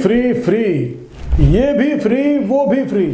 Free free, ये भी free वो भी फ्री,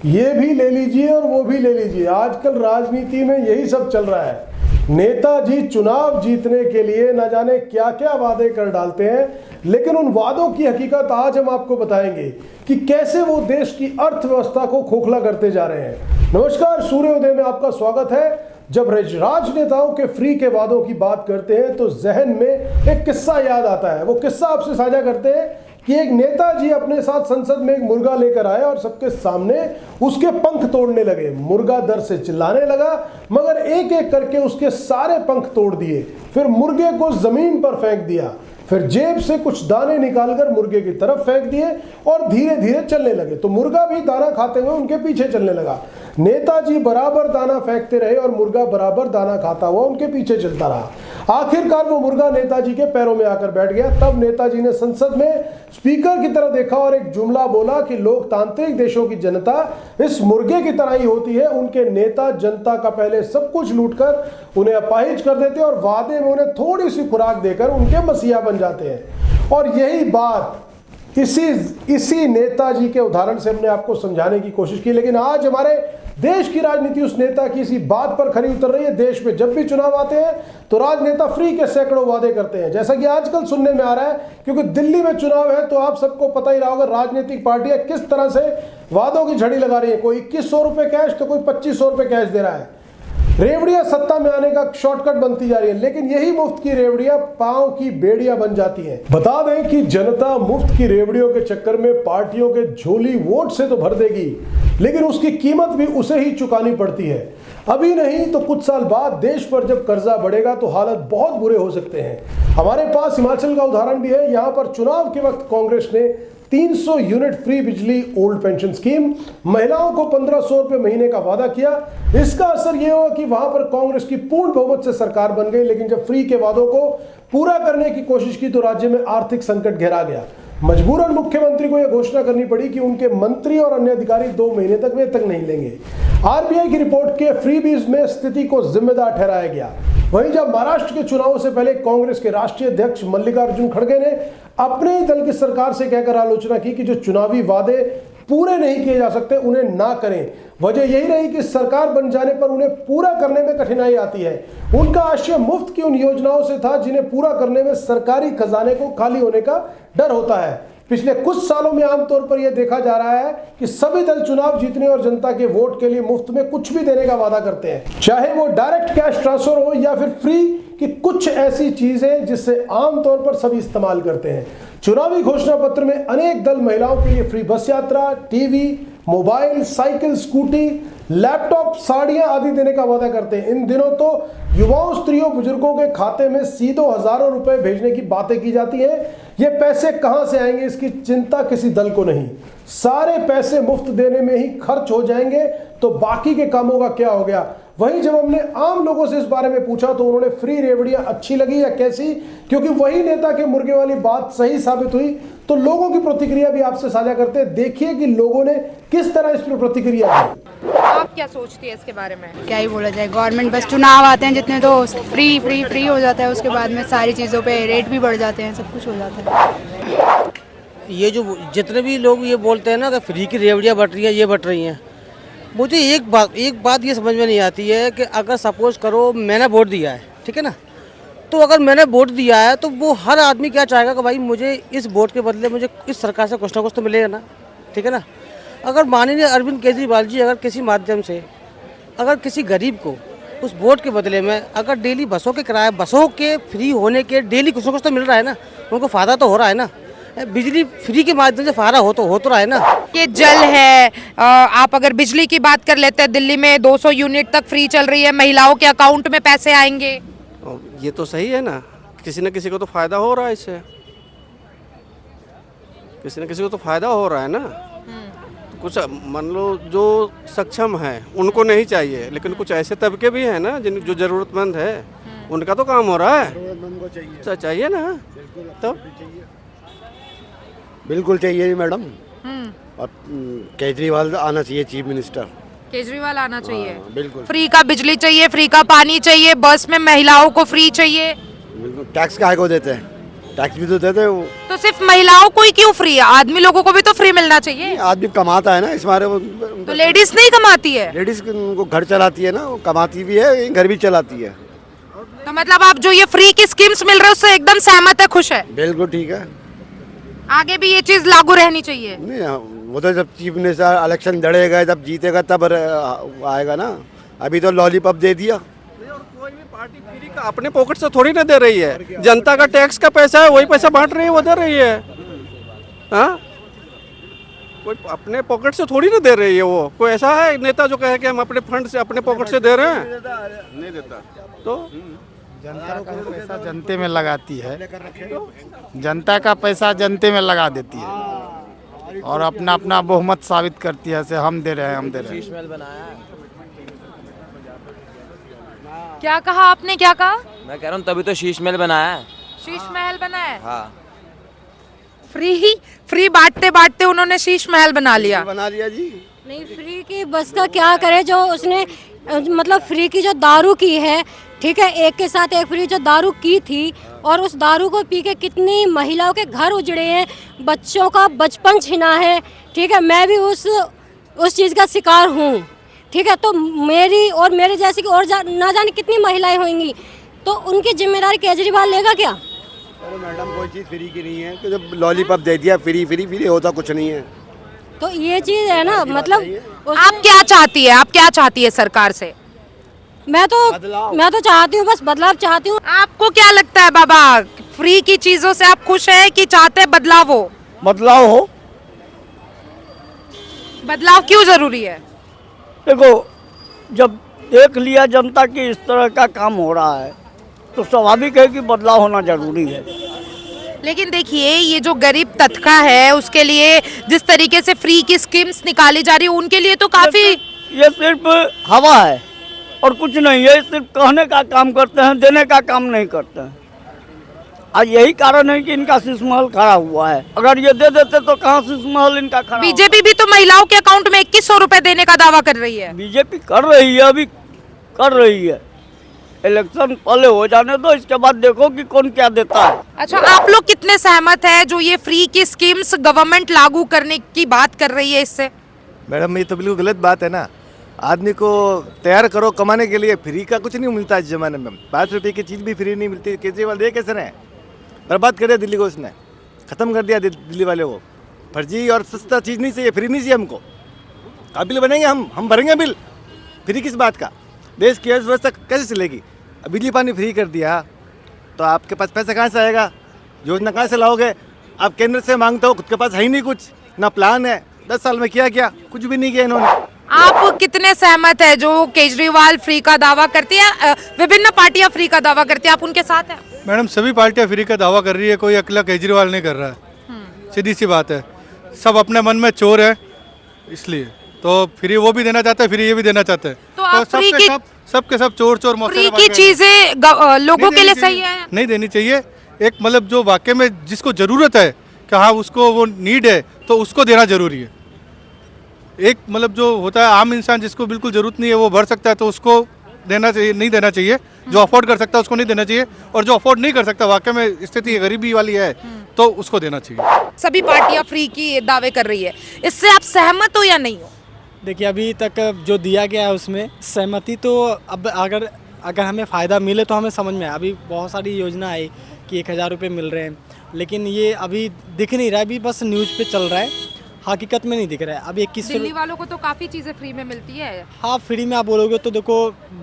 ये भी ले लीजिए और वो भी ले लीजिए। आजकल राजनीति में यही सब चल रहा है। नेताजी चुनाव जीतने के लिए न जाने क्या क्या वादे कर डालते हैं, लेकिन उन वादों की हकीकत आज हम आपको बताएंगे कि कैसे वो देश की अर्थव्यवस्था को खोखला करते जा रहे हैं। नमस्कार, सूर्योदय में आपका स्वागत है। जब राजनेताओं के फ्री के वादों की बात करते हैं तो जहन में एक किस्सा याद आता है। वो किस्सा आपसे साझा करते हैं कि एक नेताजी अपने साथ संसद में एक मुर्गा लेकर आए और सबके सामने उसके पंख तोड़ने लगे। मुर्गा डर से चिल्लाने लगा, मगर एक एक करके उसके सारे पंख तोड़ दिए। फिर मुर्गे को जमीन पर फेंक दिया, फिर जेब से कुछ दाने निकालकर मुर्गे की तरफ फेंक दिए और धीरे धीरे चलने लगे। तो मुर्गा भी दाना खाते हुए उनके पीछे चलने लगा। नेताजी बराबर दाना फेंकते रहे और मुर्गा बराबर दाना खाता हुआ उनके पीछे चलता रहा। आखिरकार वो मुर्गा नेताजी के पैरों में आकर बैठ गया। तब नेताजी ने संसद में स्पीकर की तरफ देखा और एक जुमला बोला कि लोकतांत्रिक देशों की जनता इस मुर्गे की तरह ही होती है। उनके नेता जनता का पहले सब कुछ लूटकर उन्हें अपाहिज कर देते और वादे में उन्हें थोड़ी सी खुराक देकर उनके मसीहा बन जाते हैं। और यही बात इसी नेताजी के उदाहरण से हमने आपको समझाने की कोशिश की, लेकिन आज हमारे देश की राजनीति उस नेता की इसी बात पर खरी उतर रही है। देश में जब भी चुनाव आते हैं तो राजनेता फ्री के सैकड़ों वादे करते हैं, जैसा कि आजकल सुनने में आ रहा है। क्योंकि दिल्ली में चुनाव है तो आप सबको पता ही रहा होगा राजनीतिक पार्टियां किस तरह से वादों की झड़ी लगा रही है। कोई 2100 रुपए कैश तो कोई 2500 रुपए कैश दे रहा है। रेवड़ियां सत्ता में आने का शॉर्टकट बनती जा रही है, लेकिन यही मुफ्त की रेवड़ियां पांव की बेड़ियां बन जाती हैं। बता दें कि जनता मुफ्त की रेवड़ियों के चक्कर में पार्टियों के झोली वोट से तो भर देगी, लेकिन उसकी कीमत भी उसे ही चुकानी पड़ती है। अभी नहीं तो कुछ साल बाद देश पर जब कर्जा बढ़ेगा तो हालत बहुत बुरे हो सकते हैं। हमारे पास हिमाचल का उदाहरण भी है। यहां पर चुनाव के वक्त कांग्रेस ने 300 यूनिट फ्री बिजली ओल्ड पेंशन स्कीम, महिलाओं को 1500 रुपए महीने का वादा किया। इसका असर यह हुआ कि वहां पर कांग्रेस की पूर्ण बहुमत से सरकार बन गई, लेकिन जब फ्री के वादों को पूरा करने की कोशिश की तो राज्य में आर्थिक संकट गहरा गया। मजबूरन मुख्यमंत्री को यह घोषणा करनी पड़ी कि उनके मंत्री और अन्य अधिकारी 2 महीने तक वेतन नहीं लेंगे। आरबीआई की रिपोर्ट के फ्रीबीज में स्थिति को जिम्मेदार ठहराया गया। वहीं जब महाराष्ट्र के चुनावों से पहले कांग्रेस के राष्ट्रीय अध्यक्ष मल्लिकार्जुन खड़गे ने अपने ही दल की सरकार से कहकर आलोचना की कि जो चुनावी वादे पूरे नहीं किए जा सकते उन्हें ना करें। वजह यही रही कि सरकार बन जाने पर उन्हें पूरा करने में कठिनाई आती है। उनका आशय मुफ्त की उन योजनाओं से था जिन्हें पूरा करने में सरकारी खजाने को खाली होने का डर होता है। पिछले कुछ सालों में आमतौर पर यह देखा जा रहा है कि सभी दल चुनाव जीतने और जनता के वोट के लिए मुफ्त में कुछ भी देने का वादा करते हैं, चाहे वो डायरेक्ट कैश ट्रांसफर हो या फिर फ्री की कुछ ऐसी चीजें जिससे आमतौर पर सभी इस्तेमाल करते हैं। चुनावी घोषणा पत्र में अनेक दल महिलाओं के लिए फ्री बस यात्रा, TV, mobile, cycle, scooty, laptop, साड़ियां आदि देने का वादा करते हैं। इन दिनों तो युवाओं, स्त्रियों, बुजुर्गों के खाते में सीधों हजारों रुपए भेजने की बातें की जाती हैं। ये पैसे कहां से आएंगे इसकी चिंता किसी दल को नहीं। सारे पैसे मुफ्त देने में ही खर्च हो जाएंगे तो बाकी के कामों का क्या हो गया। वहीं जब हमने आम लोगों से इस बारे में पूछा तो उन्होंने फ्री रेवड़ियां अच्छी लगी या कैसी, क्योंकि वही नेता के मुर्गे वाली बात सही साबित हुई। तो लोगों की प्रतिक्रिया भी आपसे साझा करते हैं। देखिए कि लोगों ने किस तरह इस पर प्रतिक्रिया दी। आप क्या सोचती है इसके बारे में? क्या ही बोला जाए, गवर्नमेंट बस चुनाव आते हैं जितने तो फ्री हो जाता है, उसके बाद में सारी चीज़ों पे रेट भी बढ़ जाते हैं, सब कुछ हो जाता है। ये जो जितने भी लोग ये बोलते हैं ना कि फ्री की रेवड़ियाँ बट रही हैं, ये बट रही हैं, मुझे एक बात ये समझ में नहीं आती है कि अगर सपोज करो मैंने वोट दिया है, ठीक है ना, तो अगर मैंने वोट दिया है तो वो हर आदमी क्या चाहेगा कि भाई मुझे इस वोट के बदले मुझे इस सरकार से कुछ ना कुछ तो मिलेगा ना, ठीक है ना। अगर माननीय अरविंद केजरीवाल जी अगर किसी माध्यम से अगर किसी गरीब को उस वोट के बदले में अगर डेली बसों के किराए, बसों के फ्री होने के डेली कुछ ना कुछ तो मिल रहा है ना, उनको फ़ायदा तो हो रहा है ना। बिजली फ्री के माध्यम से फ़ायदा हो तो रहा है ना। ये जल है, आप अगर बिजली की बात कर लेते हैं, दिल्ली में 200 यूनिट तक फ्री चल रही है, महिलाओं के अकाउंट में पैसे आएंगे। ये तो सही है ना, किसी न किसी को तो फायदा हो रहा है इससे, किसी न किसी को तो फायदा हो रहा है ना। कुछ मान लो जो सक्षम है उनको नहीं चाहिए, लेकिन कुछ ऐसे तबके भी हैं ना जिन जो जरूरतमंद है, उनका तो काम हो रहा है। जरूरतमंद को चाहिए, चाहिए ना। तो बिल्कुल चाहिए मैडम। और केजरीवाल आना चाहिए, चीफ मिनिस्टर केजरीवाल आना चाहिए। बिल्कुल। फ्री का बिजली चाहिए, फ्री का पानी चाहिए, बस में महिलाओं को फ्री चाहिए। बिल्कुल। टैक्स काहे को देते हैं? टैक्स भी तो देते हैं वो। तो सिर्फ महिलाओं को ही क्यों फ्री है? आदमी लोगों को भी तो फ्री मिलना चाहिए। आदमी कमाता है ना, इस बारे तो लेडीज नहीं कमाती है? लेडीज उनको घर चलाती है ना, वो कमाती भी है, घर भी चलाती है। तो मतलब आप जो ये फ्री की स्कीम्स मिल रहे हैं उससे एकदम सहमत है, खुश है? बिल्कुल ठीक है। आगे भी ये चीज लागू रहनी चाहिए। नहीं, वो तो जब चीफ मिनिस्टर इलेक्शन लड़ेगा, जब जीतेगा तब आएगा ना। अभी तो लॉलीपॉप दे दिया। कोई भी पार्टी फ्री का अपने पॉकेट से थोड़ी ना दे रही है। जनता का टैक्स का पैसा है, वही पैसा बांट रही है, वो दे रही है। हाँ, कोई अपने पॉकेट से थोड़ी ना दे रही है। वो कोई ऐसा है नेता जो कहे कि हम अपने फंड से अपने पॉकेट से दे रहे हैं? नहीं देता। तो जनता का पैसा जनते में लगाती है, जनता का पैसा जनते में लगा देती है और अपना अपना बहुमत साबित करती है, से हम दे रहे हैं, हम दे रहे हैं। क्या कहा आपने, क्या कहा? मैं कह रहा हूँ तभी तो शीश महल बनाया है। शीश महल बना है? हाँ, फ्री बांटते बांटते उन्होंने शीश महल बना लिया। बना लिया जी। नहीं, फ्री की बस का क्या करे, जो उसने मतलब फ्री की जो दारू की है, ठीक है, एक के साथ एक फ्री जो दारू की थी, और उस दारू को पी के कितनी महिलाओं के घर उजड़े हैं, बच्चों का बचपन छिना है, ठीक है। मैं भी उस चीज़ का शिकार हूँ, ठीक है। तो मेरी और मेरे जैसी की और ना जाने कितनी महिलाएं होंगी, तो उनकी जिम्मेदारी केजरीवाल लेगा क्या? अरे मैडम, कोई चीज़ फ्री की नहीं है। तो जब लॉलीपॉप दे दिया, फ्री फ्री फ्री होता कुछ नहीं है। तो ये चीज़ है ना, मतलब आप क्या चाहती है, आप क्या चाहती है सरकार से? मैं तो चाहती हूँ, बस बदलाव चाहती हूँ। आपको क्या लगता है बाबा, फ्री की चीजों से आप खुश हैं कि चाहते हैं बदलाव हो? बदलाव हो। बदलाव क्यों जरूरी है? देखो, जब देख लिया जनता की इस तरह का काम हो रहा है तो स्वाभाविक है कि बदलाव होना जरूरी है। लेकिन देखिए, ये जो गरीब तबका है उसके लिए जिस तरीके से फ्री की स्कीम्स निकाली जा रही है, उनके लिए तो काफी ये सिर्फ हवा है और कुछ नहीं है। सिर्फ कहने का काम करते हैं, देने का काम नहीं करते हैं। आज यही कारण है कि इनका शीश महल खड़ा हुआ है। अगर ये दे देते तो कहाँ शीश महल इनका खड़ा? बीजेपी भी तो महिलाओं के अकाउंट में 2100 रुपए देने का दावा कर रही है। बीजेपी कर रही है, अभी कर रही है। इलेक्शन पहले हो जाने दो, इसके बाद देखो कि कौन क्या देता है। अच्छा, आप लोग कितने सहमत हैं जो ये फ्री की स्कीम्स गवर्नमेंट लागू करने की बात कर रही है इससे? मैडम, ये तो बिल्कुल गलत बात है ना। आदमी को तैयार करो कमाने के लिए, फ्री का कुछ नहीं मिलता इस जमाने में। 5 रुपए की चीज़ भी फ्री नहीं मिलती। केजरीवाल दे कैसे रहे? बर्बाद कर दिया दिल्ली को, उसने ख़त्म कर दिया दिल्ली वाले को। फर्जी और सस्ता चीज़ नहीं चाहिए, फ्री नहीं चाहिए हमको। काबिल बनेंगे हम भरेंगे बिल। फ्री किस बात का? देश की अर्थव्यवस्था कैसे चलेगी? बिजली पानी फ्री कर दिया तो आपके पास पैसा कहाँ से आएगा? योजना कहाँ से लाओगे? आप केंद्र से मांगते हो, खुद के पास है ही नहीं कुछ, ना प्लान है। 10 साल में किया कुछ भी नहीं किया इन्होंने। आप कितने सहमत है जो केजरीवाल फ्री का दावा करती है, विभिन्न पार्टियां फ्री का दावा करती है, आप उनके साथ हैं? मैडम, सभी पार्टियां फ्री का दावा कर रही है, कोई अकेला केजरीवाल नहीं कर रहा है। सीधी सी बात है, सब अपने मन में चोर है, इसलिए तो फ्री वो भी देना चाहते हैं, फ्री ये भी देना चाहते हैं। तो आप फ्री की सबके सब चोर फ्री की चीजें लोगों के लिए सही है? नहीं देनी चाहिए। एक मतलब जो वाकई में जिसको जरूरत है कि हाँ उसको वो नीड है, तो उसको देना जरूरी है। एक मतलब जो होता है आम इंसान, जिसको बिल्कुल जरूरत नहीं है, वो भर सकता है तो उसको देना चाहिए, नहीं देना चाहिए। जो अफोर्ड कर सकता है उसको नहीं देना चाहिए, और जो अफोर्ड नहीं कर सकता, वाकई में स्थिति गरीबी वाली है, तो उसको देना चाहिए। सभी पार्टियां फ्री की दावे कर रही है, इससे आप सहमत हो या नहीं हो? देखिए, अभी तक जो दिया गया है उसमें सहमति तो अब अगर हमें फ़ायदा मिले तो हमें समझ में आए। अभी बहुत सारी योजना आई कि 1000 रुपये मिल रहे हैं, लेकिन ये अभी दिख नहीं रहा है, अभी बस न्यूज़ पे चल रहा है, हकीकत में नहीं दिख रहा है। अभी 2100 दिल्ली वालों को तो काफ़ी चीज़ें फ्री में मिलती है। हाँ, फ्री में आप बोलोगे तो देखो,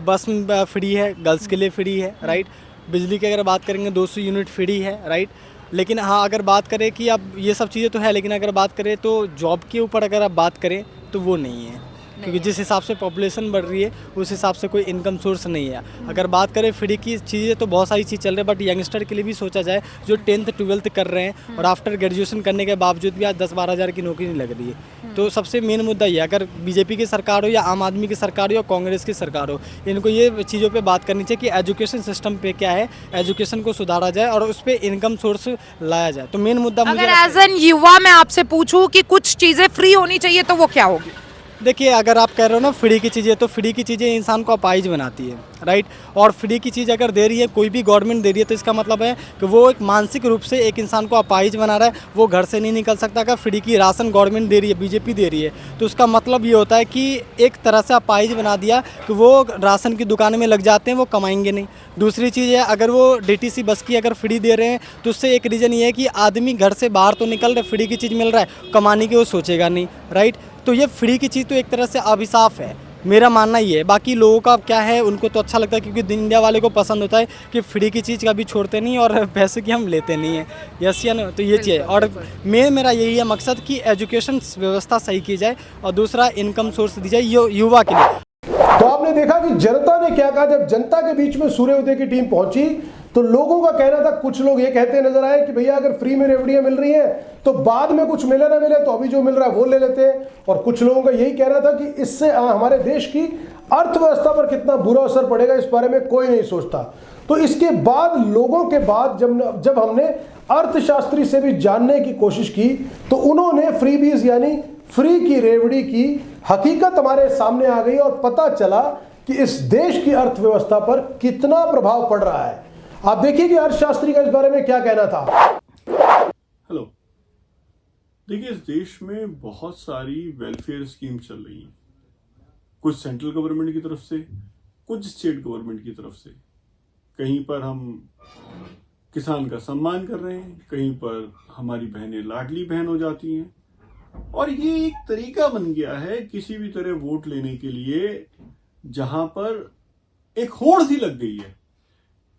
बस फ्री है, गर्ल्स के लिए फ्री है, राइट। बिजली की अगर बात करेंगे 200 यूनिट फ्री है, राइट। लेकिन हाँ, अगर बात करें कि अब ये सब चीज़ें तो है, लेकिन अगर बात करें तो जॉब के ऊपर अगर आप बात करें तो वो नहीं है, क्योंकि जिस हिसाब से पॉपुलेशन बढ़ रही है उस हिसाब से कोई इनकम सोर्स नहीं है। अगर बात करें फ्री की चीज़ें तो बहुत सारी चीज़ चल रही है, बट यंगस्टर के लिए भी सोचा जाए जो 10th 12th कर रहे हैं और आफ्टर ग्रेजुएशन करने के बावजूद भी आज 10-12 हज़ार की नौकरी नहीं लग रही है। तो सबसे मेन मुद्दा ये, अगर बीजेपी की सरकार हो या आम आदमी की सरकार हो या कांग्रेस की सरकार हो, इनको ये चीज़ों पर बात करनी चाहिए कि एजुकेशन सिस्टम पे क्या है, एजुकेशन को सुधारा जाए और उस पर इनकम सोर्स लाया जाए। तो मेन मुद्दा अगर एज एन युवा मैं आपसे पूछूं कि कुछ चीज़ें फ्री होनी चाहिए तो वो क्या होगी? देखिए, अगर आप कह रहे हो ना फ्री की चीज़ें, तो फ्री की चीज़ें इंसान को अपाहिज बनाती है, राइट। और फ्री की चीज़ अगर दे रही है, कोई भी गवर्नमेंट दे रही है, तो इसका मतलब है कि वो एक मानसिक रूप से एक इंसान को अपाहिज बना रहा है, वो घर से नहीं निकल सकता। अगर फ्री की राशन गवर्नमेंट दे रही है, बीजेपी दे रही है, तो उसका मतलब ये होता है कि एक तरह से अपाहिज बना दिया कि वो राशन की दुकान में लग जाते हैं, वो कमाएंगे नहीं। दूसरी चीज़ है, अगर वो डीटीसी बस की अगर फ्री दे रहे हैं, तो उससे एक रीज़न ये है कि आदमी घर से बाहर तो निकल रहे, फ्री की चीज़ मिल रहा है, कमाने की वो सोचेगा नहीं, राइट। तो ये फ्री की चीज़ तो एक तरह से अभिशाप है, मेरा मानना ये है। बाकी लोगों का क्या है, उनको तो अच्छा लगता है, क्योंकि इंडिया वाले को पसंद होता है कि फ्री की चीज़ कभी छोड़ते नहीं और पैसे की हम लेते नहीं हैं, यस या नो। तो ये चीज़ है। और मेरा यही है मकसद कि एजुकेशन व्यवस्था सही की जाए और दूसरा इनकम सोर्स दी जाए युवा के लिए। तो आपने देखा कि जनता ने क्या कहा। जब जनता के बीच में सूर्योदय की टीम पहुंची तो लोगों का कहना था, कुछ लोग ये कहते नजर आए कि भैया अगर फ्री में रेवड़ियां मिल रही हैं तो बाद में कुछ मिले ना मिले तो अभी जो मिल रहा है वो ले लेते हैं। और कुछ लोगों का यही कहना था कि इससे हमारे देश की अर्थव्यवस्था पर कितना बुरा असर पड़ेगा, इस बारे में कोई नहीं सोचता। तो इसके बाद लोगों के बाद जब हमने अर्थशास्त्री से भी जानने की कोशिश की तो उन्होंने फ्रीबीज यानी फ्री की रेवड़ी की हकीकत हमारे सामने आ गई और पता चला कि इस देश की अर्थव्यवस्था पर कितना प्रभाव पड़ रहा है। आप देखिए कि अर्थशास्त्री का इस बारे में क्या कहना था। हेलो, देखिए, इस देश में बहुत सारी वेलफेयर स्कीम चल रही हैं, कुछ सेंट्रल गवर्नमेंट की तरफ से, कुछ स्टेट गवर्नमेंट की तरफ से। कहीं पर हम किसान का सम्मान कर रहे हैं, कहीं पर हमारी बहनें लाडली बहन हो जाती हैं। और ये एक तरीका बन गया है किसी भी तरह वोट लेने के लिए, जहां पर एक होड़ सी लग गई है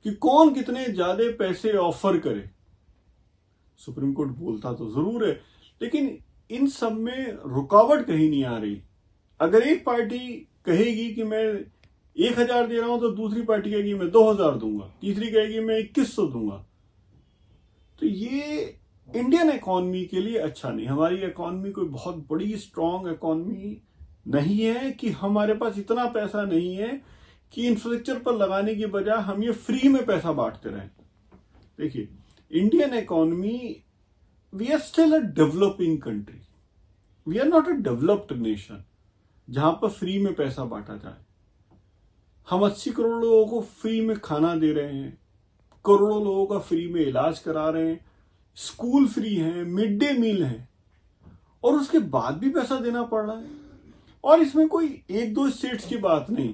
कि कौन कितने ज्यादा पैसे ऑफर करे। सुप्रीम कोर्ट बोलता तो जरूर है, लेकिन इन सब में रुकावट कहीं नहीं आ रही। अगर एक पार्टी कहेगी कि मैं 1000 दे रहा हूं तो दूसरी पार्टी कहेगी मैं 2000 दूंगा, तीसरी कहेगी मैं 2100 दूंगा। तो ये इंडियन इकोनॉमी के लिए अच्छा नहीं। हमारी इकोनॉमी कोई बहुत बड़ी स्ट्रांग इकोनॉमी नहीं है कि हमारे पास इतना पैसा नहीं है कि इंफ्रास्ट्रक्चर पर लगाने की बजाय हम ये फ्री में पैसा बांटते रहें। देखिए, Indian economy, we are still a developing country, we are not a developed nation जहां पर फ्री में पैसा बांटा जाए। हम 80 करोड़ लोगों को फ्री में खाना दे रहे हैं, करोड़ों लोगों का फ्री में इलाज करा रहे हैं, स्कूल फ्री है, मिड डे मील है, और उसके बाद भी पैसा देना पड़ रहा है। और इसमें कोई एक दो स्टेट्स की बात नहीं,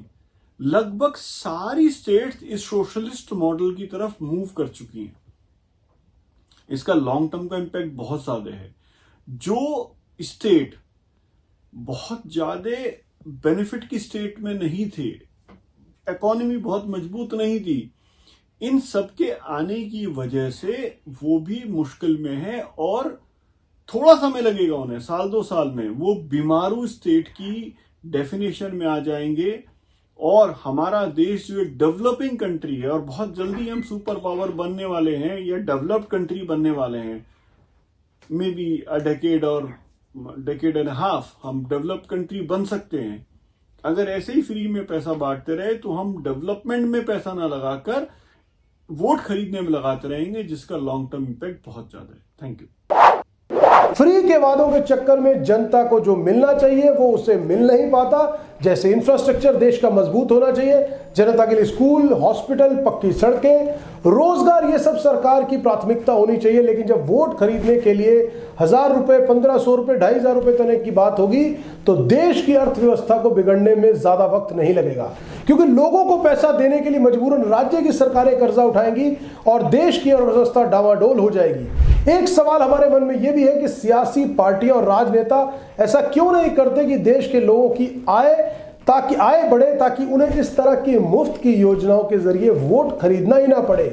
लगभग सारी स्टेट्स इस सोशलिस्ट मॉडल की तरफ मूव कर चुकी हैं। इसका लॉन्ग टर्म का इंपैक्ट बहुत ज्यादा है। जो स्टेट बहुत ज्यादा बेनिफिट की स्टेट में नहीं थे, इकोनॉमी बहुत मजबूत नहीं थी, इन सब के आने की वजह से वो भी मुश्किल में है और थोड़ा समय लगेगा उन्हें, 1-2 साल में वो बीमारू स्टेट की डेफिनेशन में आ जाएंगे। और हमारा देश जो एक डेवलपिंग कंट्री है और बहुत जल्दी हम सुपर पावर बनने वाले हैं या डेवलप्ड कंट्री बनने वाले हैं, may be a decade and half हम डेवलप्ड कंट्री बन सकते हैं। अगर ऐसे ही फ्री में पैसा बांटते रहे तो हम डेवलपमेंट में पैसा ना लगाकर वोट खरीदने में लगाते रहेंगे, जिसका लॉन्ग टर्म इंपैक्ट बहुत ज्यादा है। Thank you. फ्री के वादों के चक्कर में जनता को जो मिलना चाहिए वो उसे मिल नहीं पाता। जैसे इंफ्रास्ट्रक्चर देश का मजबूत होना चाहिए, जनता के लिए स्कूल, हॉस्पिटल, पक्की सड़कें, रोजगार, ये सब सरकार की प्राथमिकता होनी चाहिए। लेकिन जब वोट खरीदने के लिए 1000 रुपए, 1500 रुपए, 2500 रुपए तक की बात होगी तो देश की अर्थव्यवस्था को बिगड़ने में ज्यादा वक्त नहीं लगेगा, क्योंकि लोगों को पैसा देने के लिए मजबूरन राज्य की सरकारें कर्जा उठाएंगी और देश की अर्थव्यवस्था डावाडोल हो जाएगी। एक सवाल हमारे मन में यह भी है कि सियासी पार्टियां और राजनेता ऐसा क्यों नहीं करते कि देश के लोगों की आय बढ़े, ताकि उन्हें इस तरह की मुफ्त की योजनाओं के जरिए वोट खरीदना ही ना पड़े।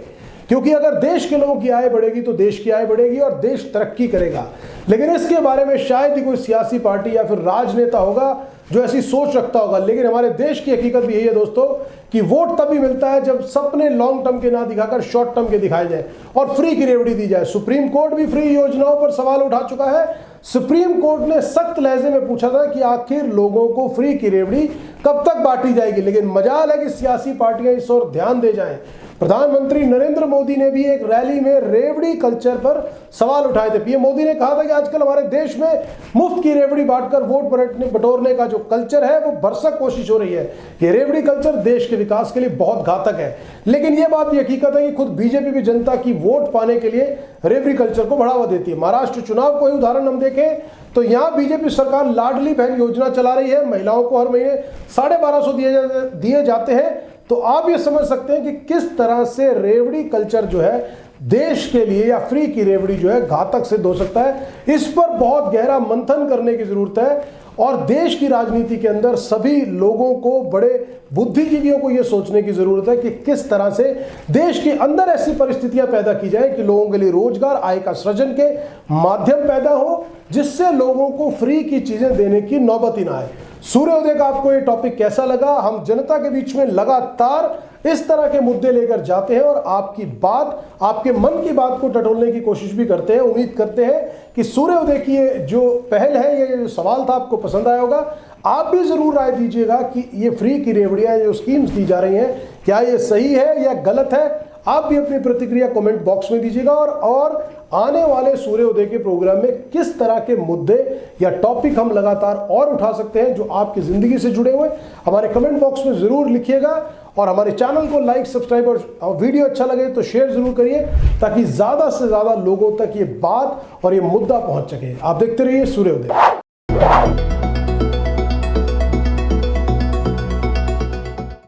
क्योंकि अगर देश के लोगों की आय बढ़ेगी तो देश की आय बढ़ेगी और देश तरक्की करेगा। लेकिन इसके बारे में शायद ही कोई सियासी पार्टी या फिर राजनेता होगा जो ऐसी सोच रखता होगा। लेकिन हमारे देश की हकीकत भी यही है दोस्तों कि वोट तभी मिलता है जब सपने लॉन्ग टर्म के ना दिखाकर शॉर्ट टर्म के दिखाए जाए और फ्री की रेवड़ी दी जाए। सुप्रीम कोर्ट भी फ्री योजनाओं पर सवाल उठा चुका है। सुप्रीम कोर्ट ने सख्त लहजे में पूछा था कि आखिर लोगों को फ्री की रेवड़ी कब तक बांटी जाएगी। लेकिन मजाल है कि सियासी पार्टियां इस ओर ध्यान दे जाएं। प्रधानमंत्री नरेंद्र मोदी ने भी एक रैली में रेवड़ी कल्चर पर सवाल उठाए थे। पीएम मोदी ने कहा था कि आजकल हमारे देश में मुफ्त की रेवड़ी बांटकर वोट बटोरने का जो कल्चर है वो भरसक कोशिश हो रही है। ये रेवड़ी कल्चर देश के विकास के लिए बहुत घातक है। लेकिन ये बात भी हकीकत है कि खुद बीजेपी भी जनता की वोट पाने के लिए रेवड़ी कल्चर को बढ़ावा देती है। महाराष्ट्र चुनाव को ही उदाहरण हम देखें तो यहाँ बीजेपी सरकार लाडली बहन योजना चला रही है। महिलाओं को हर महीने 1250 दिए जाते हैं। तो आप ये समझ सकते हैं कि किस तरह से रेवड़ी कल्चर जो है देश के लिए, या फ्री की रेवड़ी जो है, घातक सिद्ध हो सकता है। इस पर बहुत गहरा मंथन करने की जरूरत है और देश की राजनीति के अंदर सभी लोगों को, बड़े बुद्धिजीवियों को यह सोचने की जरूरत है कि किस तरह से देश के अंदर ऐसी परिस्थितियां पैदा की जाए कि लोगों के लिए रोजगार, आय का सृजन के माध्यम पैदा हो, जिससे लोगों को फ्री की चीजें देने की नौबत ही ना आए। सूर्योदय का आपको ये टॉपिक कैसा लगा? हम जनता के बीच में लगातार इस तरह के मुद्दे लेकर जाते हैं और आपकी बात, आपके मन की बात को टटोलने की कोशिश भी करते हैं। उम्मीद करते हैं कि सूर्योदय की ये जो पहल है, ये जो सवाल था, आपको पसंद आया होगा। आप भी जरूर राय दीजिएगा कि ये फ्री की रेवड़ियां जो स्कीम्स दी जा रही हैं, क्या ये सही है या गलत है? आप भी अपनी प्रतिक्रिया कमेंट बॉक्स में दीजिएगा और आने वाले सूर्योदय के प्रोग्राम में किस तरह के मुद्दे या टॉपिक हम लगातार और उठा सकते हैं जो आपकी जिंदगी से जुड़े हुए, हमारे कमेंट बॉक्स में जरूर लिखिएगा। और हमारे चैनल को लाइक, सब्सक्राइब और वीडियो अच्छा लगे तो शेयर जरूर करिए ताकि ज्यादा से ज्यादा लोगों तक ये बात और ये मुद्दा पहुंच सके। आप देखते रहिए सूर्योदय।